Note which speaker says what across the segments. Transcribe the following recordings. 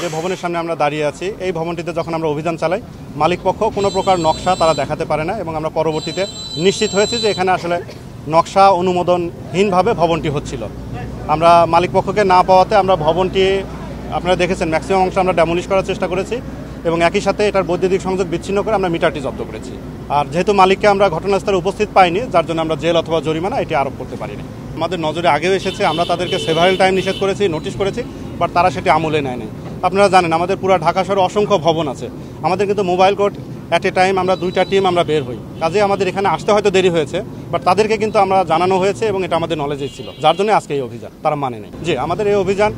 Speaker 1: যে ভবনের সামনে আমরা দাঁড়িয়ে আছি এই ভবনটিতে যখন আমরা অভিযান চালাই মালিক পক্ষ কোনো প্রকার নকশা তারা দেখাতে পারে না এবং আমরা পরবর্তীতে নিশ্চিত হয়েছি যে এখানে আসলে নকশা অনুমোদনহীনভাবে ভবনটি হচ্ছিল। আমরা মালিক পক্ষকে না পাওয়াতে আমরা ভবনটি আপনারা দেখেছেন ম্যাক্সিমাম অংশ আমরা ডেমোলিশ করার চেষ্টা করেছি এবং একই সাথে এটার বৈদ্যুতিক সংযোগ বিচ্ছিন্ন করে আমরা মিটারটি জব্দ করেছি। আর যেহেতু মালিককে আমরা ঘটনাস্থলে উপস্থিত পাইনি যার জন্য আমরা জেল অথবা জরিমানা এটি আরোপ করতে পারিনি। আমাদের নজরে আগেও এসেছে, আমরা তাদেরকে সেভারেল টাইম নিষেধ করেছি, নোটিশ করেছি, বাট তারা সেটি আমলে নেয়নি। আপনারা জানেন আমাদের পুরো ঢাকা শহরে অসংখ্য ভবন আছে, আমাদের কিন্তু mobile court at a time আমরা 2টা টিম আমরা বের হই, কাজে আমাদের এখানে আসতে হয়তো দেরি হয়েছে, বাট তাদেরকে কিন্তু আমরা জানানো হয়েছে এবং এটা আমাদের নলেজেই ছিল, যার জন্য আজকে এই অভিযান তারা মানে নেই। জি, আমাদের এই অভিযান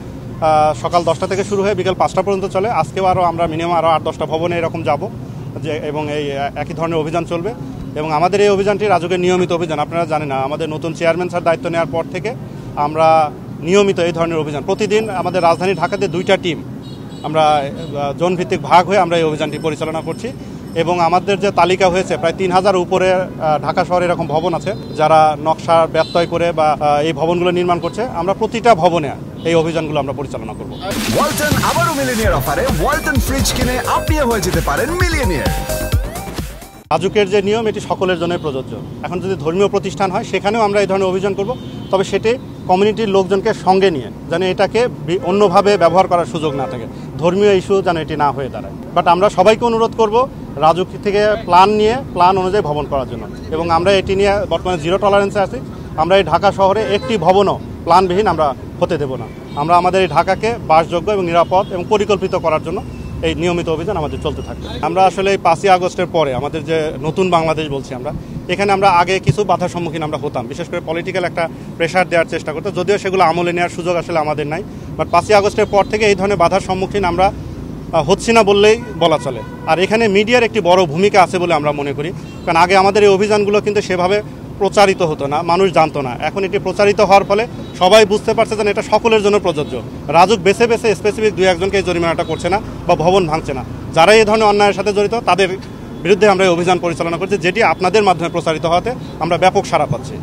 Speaker 1: সকাল 10টা থেকে শুরু হয়ে বিকেল 5টা পর্যন্ত চলে। আজকেও আমরা মিনিমাম 8-10টা ভবনে এরকম যাব যে এবং এই একই ধরনের অভিযান চলবে এবং আমাদের এই অভিযানটি রাজুকের নিয়মিত অভিযান। আপনারা জানেন না, আমাদের নতুন চেয়ারম্যান স্যার দায়িত্ব নেওয়ার পর থেকে আমরা নিয়মিত এই ধরনের অভিযান প্রতিদিন আমাদের রাজধানী ঢাকাতে 2টা টিম আমরা জোনভিত্তিক ভাগ হয়ে আমরা এই অভিযানটি পরিচালনা করছি এবং আমাদের যে তালিকা হয়েছে প্রায় 3000 উপরে ঢাকা শহরে এরকম ভবন আছে যারা নকশা ব্যত্যয় করে বা এই ভবনগুলো নির্মাণ করছে। আমরা প্রতিটা ভবনে এই অভিযানগুলো আমরা পরিচালনা করব।
Speaker 2: ওয়ালটন আবারও মিলিয়নিয়ার অফারে ওয়ালটন ফ্রিজ কিনে আপনিও হয়ে যেতে পারেন মিলিয়নিয়ার।
Speaker 1: রাজুকের যে নিয়ম এটি সকলের জন্য প্রযোজ্য। এখন যদি ধর্মীয় প্রতিষ্ঠান হয় সেখানেও আমরা এই ধরনের অভিযান করব, তবে সেটি কমিউনিটির লোকজনকে সঙ্গে নিয়ে যেন এটাকে অন্যভাবে ব্যবহার করার সুযোগ না থাকে, ধর্মীয় ইস্যু যেন এটি না হয়ে দাঁড়ায়। বাট আমরা সবাইকে অনুরোধ করব রাজুক থেকে প্ল্যান অনুযায়ী ভবন করার জন্য এবং আমরা এটি নিয়ে বর্তমানে জিরো টলারেন্সে আছি। আমরা এই ঢাকা শহরে একটি ভবনও প্ল্যানবিহীন আমরা হতে দেব না। আমরা আমাদের এই ঢাকাকে বাসযোগ্য এবং নিরাপদ এবং পরিকল্পিত করার জন্য এই নিয়মিত অভিযান আমাদের চলতে থাকবে। আমরা আসলে এই 5ই আগস্টের পরে আমাদের যে নতুন বাংলাদেশ বলছি আমরা, এখানে আমরা আগে কিছু বাধার সম্মুখীন আমরা হতাম, বিশেষ করে পলিটিক্যাল একটা প্রেশার দেওয়ার চেষ্টা করতাম, যদিও সেগুলো আমলে নেওয়ার সুযোগ আসলে আমাদের নাই। বাট 5ই আগস্টের পর থেকে এই ধরনের বাধার সম্মুখীন আমরা হচ্ছি না বললেই বলা চলে। আর এখানে মিডিয়ার একটি বড় ভূমিকা আছে বলে আমরা মনে করি, কারণ আগে আমাদের এই অভিযানগুলো কিন্তু সেভাবে প্রচারিত হতো না, মানুষ জানতো না। এখন এটি প্রচারিত হওয়ার ফলে সবাই বুঝতে পারছে যে এটা সকলের জন্য প্রযোজ্য। রাজুক বেছে বেছে স্পেসিফিক 2-1জনকে এই জরিমানাটা করছে না বা ভবন ভাঙছে না। যারা এই ধরনের অন্যায়ের সাথে জড়িত তাদের বিরুদ্ধে আমরা এই অভিযান পরিচালনা করছি, যেটি আপনাদের মাধ্যমে প্রচারিত হওয়াতে আমরা ব্যাপক সাড়া পাচ্ছি।